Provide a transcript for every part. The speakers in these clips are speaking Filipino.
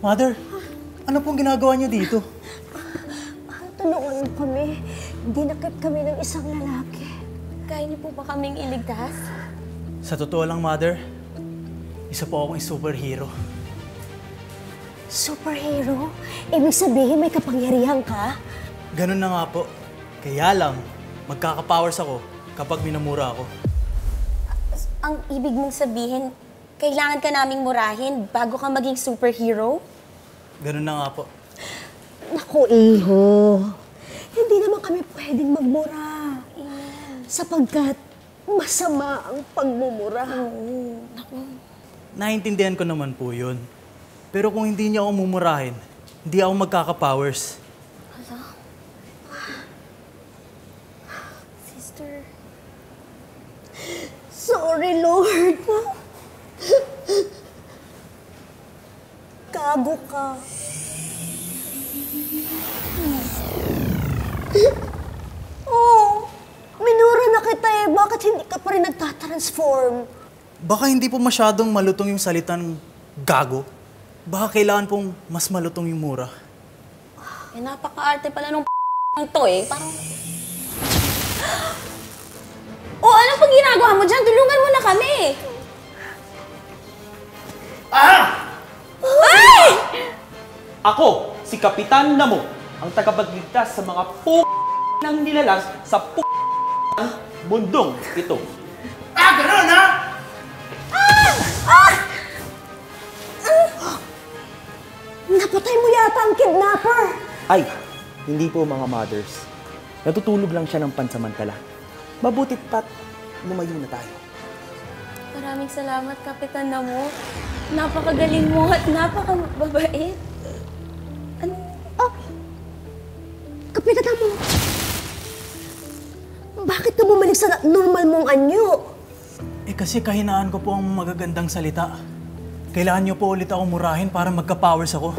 Mother, ano pong ginagawa niyo dito? Tulungan mo kami. Dinakip kami ng isang lalaki. Kaya niyo po ba kaming iligtas? Sa totoo lang, Mother, isa po akong superhero. Superhero? Ibig sabihin may kapangyarihan ka? Ganun na nga po. Kaya lang, magkaka-powers ako kapag minamura ako. Ang ibig mong sabihin, kailangan ka naming murahin bago ka maging superhero? Ganun na nga po. Naku, iho. Hindi naman kami pwedeng magmura. Sapagkat masama ang pagmumura. Naiintindihan ko naman po yun. Pero kung hindi niya ako mumurahin, hindi ako magkaka-powers. Sister. Sorry, Lord. Gago ka. Oh, minura na kita eh. Bakit hindi ka pa rin nagtatransform? Baka hindi po masyadong malutong yung salitang gago. Baka kailangan pong mas malutong yung mura. Eh, napaka-arte pala nung to eh. Parang... Oh, ano pang ginagawa mo dyan? Tulungan mo na kami! Ay! Ako, si Kapitan Namo, ang tagapagligtas sa mga ng nilalang sa ng mundong ito. Ganun ha? Napatay mo yata ang kidnapper. Ay, hindi po mga mothers. Natutulog lang siya ng pansamantala. Mabutit pat lumayo na tayo. Maraming salamat, Kapitan Namo. Napakagaling mo at napakababait. Ano? Oh, Kapitan mo. Bakit ka bumalik sa normal mong anyo? Eh kasi kahinaan ko po ang magagandang salita. Kailangan niyo po ulit ako murahin para magka-powers ako.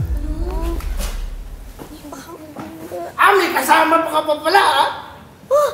May kasama pa ka pa pala, ah? Oh,